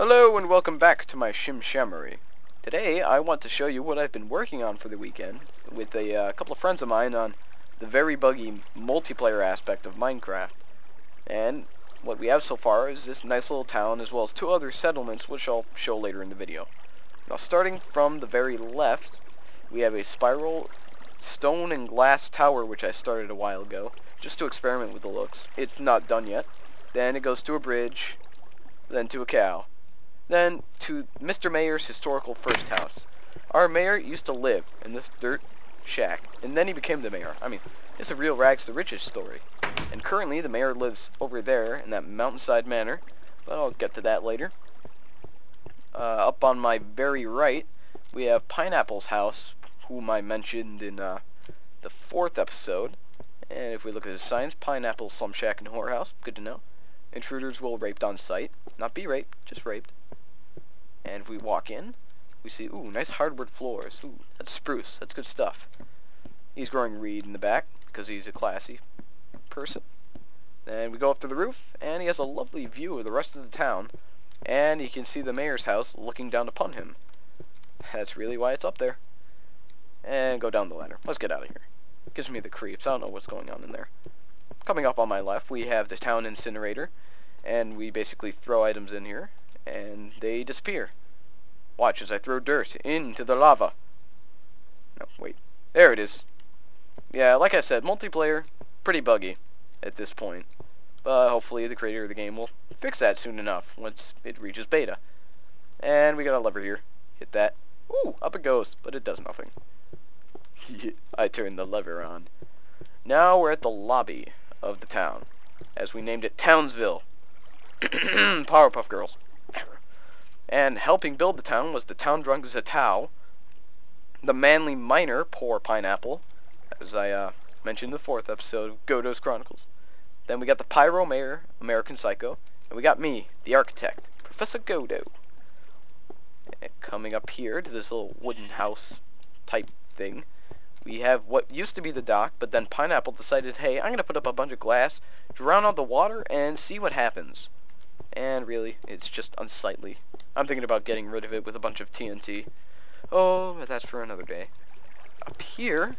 Hello and welcome back to my shimshammery. Today I want to show you what I've been working on for the weekend with a couple of friends of mine on the very buggy multiplayer aspect of Minecraft. And what we have so far is this nice little town as well as two other settlements which I'll show later in the video. Now starting from the very left, we have a spiral stone and glass tower which I started a while ago just to experiment with the looks. It's not done yet. Then it goes to a bridge, then to a cow. Then to Mr. Mayor's historical first house. Our mayor used to live in this dirt shack, and then he became the mayor. I mean, it's a real rags to riches story. And currently the mayor lives over there in that mountainside manor, but I'll get to that later. Up on my very right, we have Pineapple's house, whom I mentioned in the 4th episode. And if we look at his signs, Pineapple, Slum Shack, and Whorehouse, good to know. Intruders will raped on sight. Not be raped, just raped. And if we walk in, we see, ooh, nice hardwood floors. Ooh, that's spruce. That's good stuff. He's growing reed in the back because he's a classy person. Then we go up to the roof, and he has a lovely view of the rest of the town. And you can see the mayor's house looking down upon him. That's really why it's up there. And go down the ladder. Let's get out of here. Gives me the creeps. I don't know what's going on in there. Coming up on my left, we have the town incinerator. And we basically throw items in here, and they disappear. Watch as I throw dirt into the lava. No, wait. There it is. Yeah, like I said, multiplayer, pretty buggy at this point. But hopefully the creator of the game will fix that soon enough once it reaches beta. And we got a lever here. Hit that. Ooh, up it goes, but it does nothing. I turned the lever on. Now we're at the lobby of the town, as we named it Townsville. Powerpuff Girls. And helping build the town was the town drunk Zatao, the manly miner, poor Pineapple, as I mentioned in the 4th episode of Godot's Chronicles. Then we got the Pyro Mayor, American Psycho, and we got me, the architect, Professor Godot. And coming up here to this little wooden house type thing, we have what used to be the dock, but then Pineapple decided, hey, I'm going to put up a bunch of glass, drown out the water, and see what happens. And really, it's just unsightly. I'm thinking about getting rid of it with a bunch of TNT. Oh, but that's for another day. Up here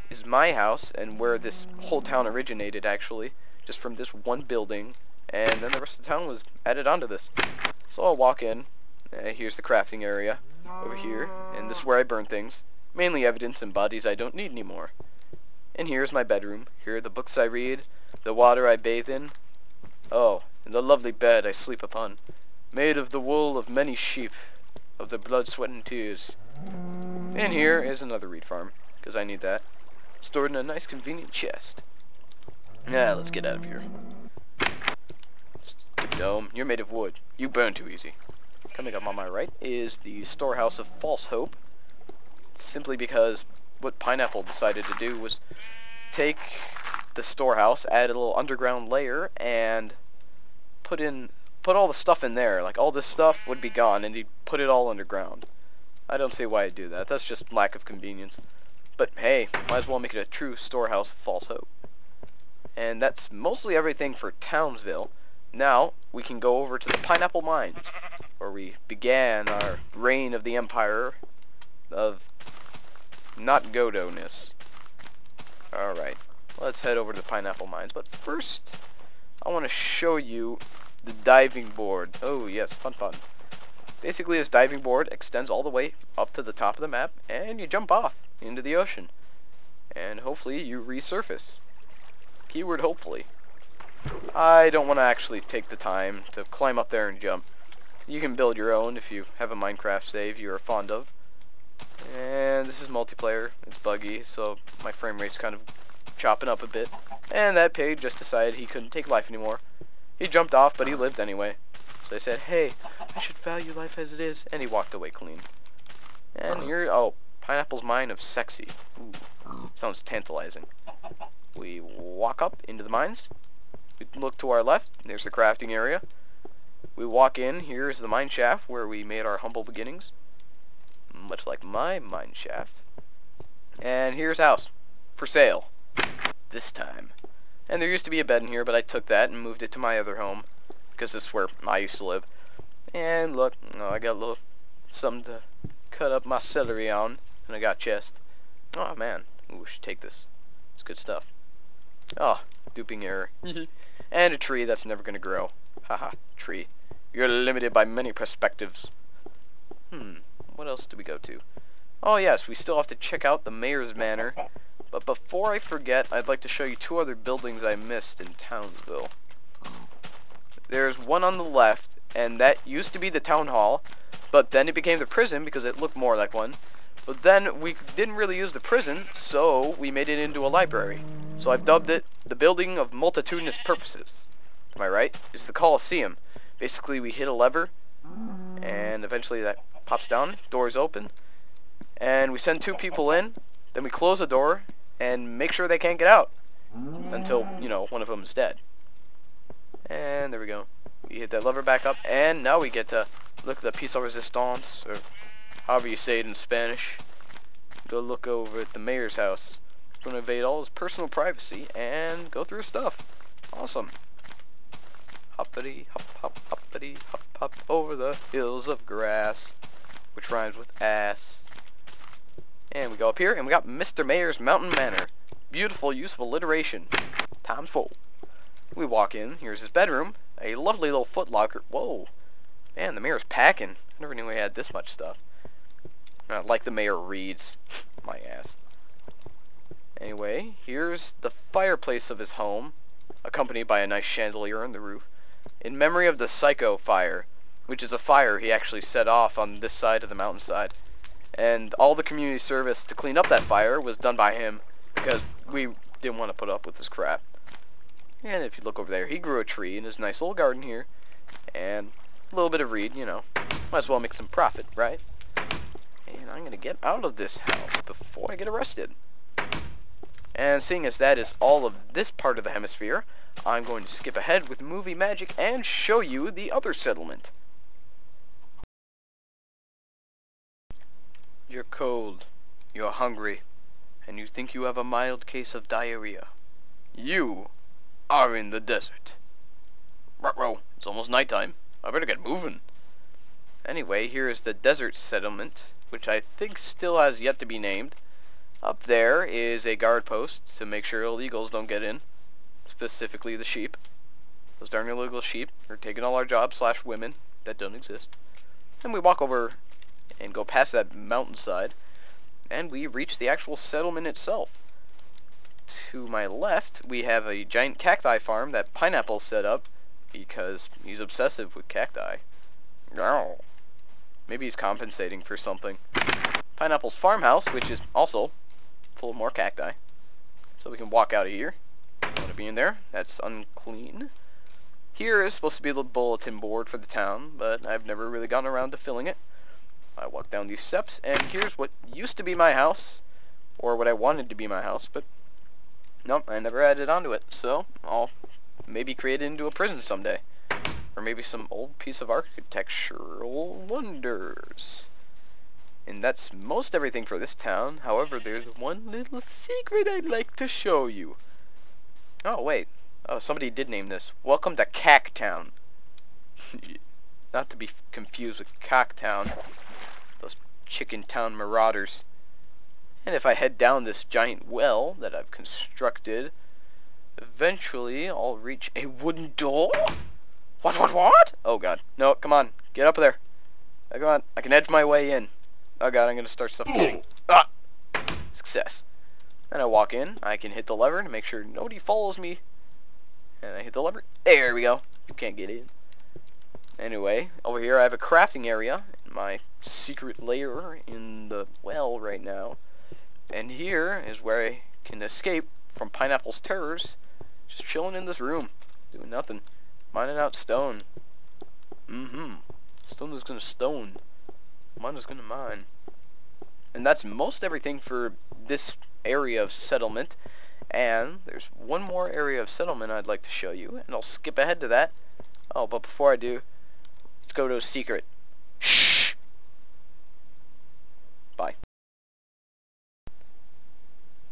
is my house, and where this whole town originated, actually. Just from this one building, and then the rest of the town was added onto this. So I'll walk in. Here's the crafting area over here, and this is where I burn things. Mainly evidence and bodies I don't need anymore. And here's my bedroom. Here are the books I read, the water I bathe in. Oh, and the lovely bed I sleep upon, made of the wool of many sheep, of their blood, sweat, and tears. And here is another reed farm, because I need that, stored in a nice convenient chest. Now, let's get out of here. Stupid dome, you're made of wood. You burn too easy. Coming up on my right is the storehouse of false hope, simply because what Pineapple decided to do was take the storehouse, add a little underground layer, and put all the stuff in there. Like, all this stuff would be gone, and he'd put it all underground. I don't see why I'd do that. That's just lack of convenience. But hey, might as well make it a true storehouse of false hope. And that's mostly everything for Townsville. Now, we can go over to the Pineapple Mines, where we began our reign of the empire of not Godot-ness. Alright, let's head over to the Pineapple Mines. But first, I want to show you the diving board. Oh yes, fun fun. Basically, this diving board extends all the way up to the top of the map, and you jump off into the ocean. And hopefully you resurface. Keyword hopefully. I don't want to actually take the time to climb up there and jump. You can build your own if you have a Minecraft save you are fond of. And this is multiplayer. It's buggy, so my frame rate's kind of chopping up a bit. And that pig just decided he couldn't take life anymore. He jumped off, but he lived anyway. So I said, hey, I should value life as it is. And he walked away clean. And here, oh, Pineapple's mine of sexy. Ooh, sounds tantalizing. We walk up into the mines. We look to our left. There's the crafting area. We walk in. Here's the mine shaft where we made our humble beginnings. Much like my mine shaft. And here's house. For sale. This time. And there used to be a bed in here, but I took that and moved it to my other home, because this is where I used to live. And look, oh, I got a little something to cut up my celery on, and I got chest. Oh man, ooh, we should take this. It's good stuff. Oh, duping error. And a tree that's never gonna grow. Haha, tree. You're limited by many perspectives. What else do we go to? Oh yes, we still have to check out the mayor's manor. But before I forget, I'd like to show you two other buildings I missed in Townsville. There's one on the left, and that used to be the town hall, but then it became the prison because it looked more like one. But then we didn't really use the prison, so we made it into a library. So I've dubbed it the Building of Multitudinous Purposes. Am I right? It's the Coliseum. Basically, we hit a lever, and eventually that pops down, doors open, and we send two people in, then we close the door, and make sure they can't get out until, you know, one of them is dead. And there we go. We hit that lever back up, and now we get to look at the piece of resistance, or however you say it in Spanish. Go look over at the mayor's house. It's going to invade all his personal privacy and go through his stuff. Awesome. Hoppity, hop, hop, hoppity, hop, hop, over the hills of grass, which rhymes with ass. And we go up here, and we got Mr. Mayor's Mountain Manor. Beautiful use of alliteration. Times 4. We walk in. Here's his bedroom. A lovely little footlocker. Whoa. Man, the mayor's packing. I never knew he had this much stuff. Like the mayor reads. My ass. Anyway, here's the fireplace of his home, accompanied by a nice chandelier on the roof, in memory of the Psycho fire, which is a fire he actually set off on this side of the mountainside. And all the community service to clean up that fire was done by him because we didn't want to put up with this crap. And if you look over there, he grew a tree in his nice little garden here, and a little bit of reed, you know. Might as well make some profit, right? And I'm going to get out of this house before I get arrested. And seeing as that is all of this part of the hemisphere, I'm going to skip ahead with movie magic and show you the other settlement. You're cold, you're hungry, and you think you have a mild case of diarrhea. You are in the desert. Ruh-roh, it's almost nighttime. I better get moving. Anyway, here is the desert settlement, which I think still has yet to be named. Up there is a guard post to make sure illegals don't get in, specifically the sheep. Those darn illegal sheep are taking all our jobs / women that don't exist. And we walk over and go past that mountainside, and we reach the actual settlement itself. To my left, we have a giant cacti farm that Pineapple set up because he's obsessive with cacti. Oh. Maybe he's compensating for something. Pineapple's farmhouse, which is also full of more cacti. So we can walk out of here. Don't want to be in there. That's unclean. Here is supposed to be the bulletin board for the town, but I've never really gotten around to filling it. I walk down these steps, and here's what used to be my house, or what I wanted to be my house, but nope, I never added onto it, so I'll maybe create it into a prison someday. Or maybe some old piece of architectural wonders. And that's most everything for this town. However, there's one little secret I'd like to show you. Oh, wait. Oh, somebody did name this. Welcome to Cacktown. Not to be confused with Cocktown. Those Chicken Town marauders. And if I head down this giant well that I've constructed, eventually I'll reach a wooden door? What? Oh god. No, come on. Get up there. Oh, come on. I can edge my way in. Oh god, I'm gonna start suffocating. Ah! Success. Then I walk in. I can hit the lever to make sure nobody follows me. And I hit the lever. There we go. You can't get in. Anyway, over here I have a crafting area. My secret lair in the well right now. And here is where I can escape from Pineapple's terrors. Just chilling in this room. Doing nothing. Mining out stone. Stone is gonna stone. Mine is gonna mine. And that's most everything for this area of settlement. And there's one more area of settlement I'd like to show you, and I'll skip ahead to that. Oh, but before I do, let's go to a secret. Shh! Bye.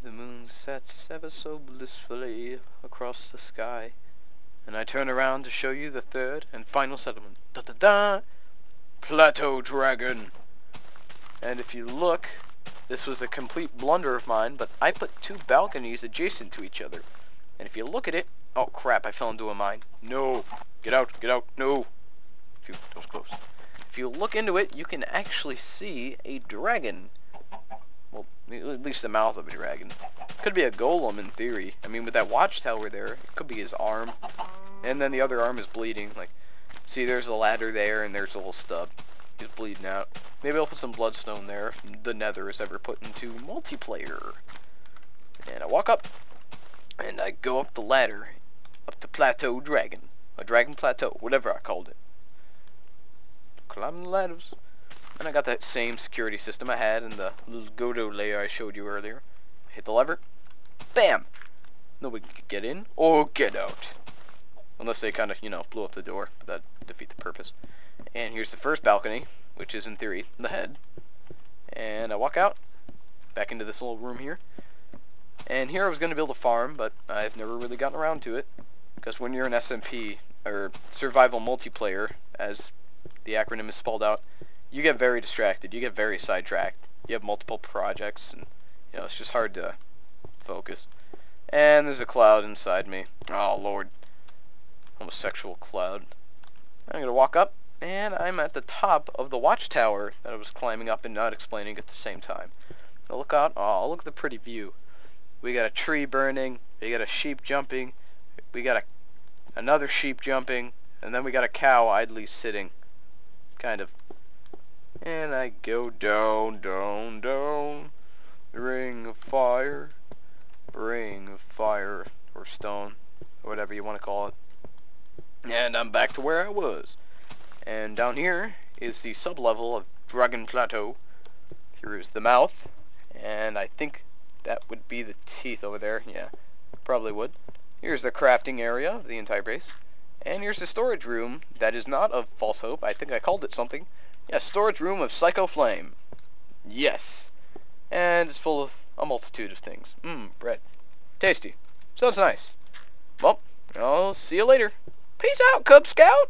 The moon sets ever so blissfully across the sky, and I turn around to show you the third and final settlement. Da-da-da! Plateau Dragon. And if you look, this was a complete blunder of mine, but I put 2 balconies adjacent to each other. And if you look at it, oh crap, I fell into a mine. No, get out, no. Phew, that was close. If you look into it, you can actually see a dragon. Well, at least the mouth of a dragon. Could be a golem in theory. I mean, with that watchtower there, it could be his arm. And then the other arm is bleeding. Like, see, there's a ladder there, and there's a little stub. He's bleeding out. Maybe I'll put some bloodstone there. The nether is ever put into multiplayer. And I walk up, and I go up the ladder, up to Plateau Dragon. A Dragon Plateau, whatever I called it. Climbing the ladders. And I got that same security system I had in the little Godot layer I showed you earlier. Hit the lever. Bam! Nobody can get in or get out. Unless they kind of, you know, blew up the door. But that defeats the purpose. And here's the first balcony, which is in theory the head. And I walk out, back into this little room here. And here I was going to build a farm, but I've never really gotten around to it. Because when you're in SMP, or survival multiplayer, as the acronym is spelled out, you get very distracted, you get very sidetracked. You have multiple projects, and you know, it's just hard to focus. And there's a cloud inside me. Oh lord. Homosexual cloud. I'm gonna walk up, and I'm at the top of the watchtower that I was climbing up and not explaining at the same time. Now look out. Oh, look at the pretty view. We got a tree burning, we got a sheep jumping, we got another sheep jumping, and then we got a cow idly sitting. Kind of. And I go down, down, down. Ring of fire. Ring of fire. Or stone. Or whatever you want to call it. And I'm back to where I was. And down here is the sub-level of Dragon Plateau. Here's the mouth. And I think that would be the teeth over there. Yeah, probably would. Here's the crafting area of the entire base. And here's the storage room that is not of False Hope. I think I called it something. Yeah, storage room of Psycho Flame. Yes. And it's full of a multitude of things. Bread. Tasty. Sounds nice. Well, I'll see you later. Peace out, Cub Scout!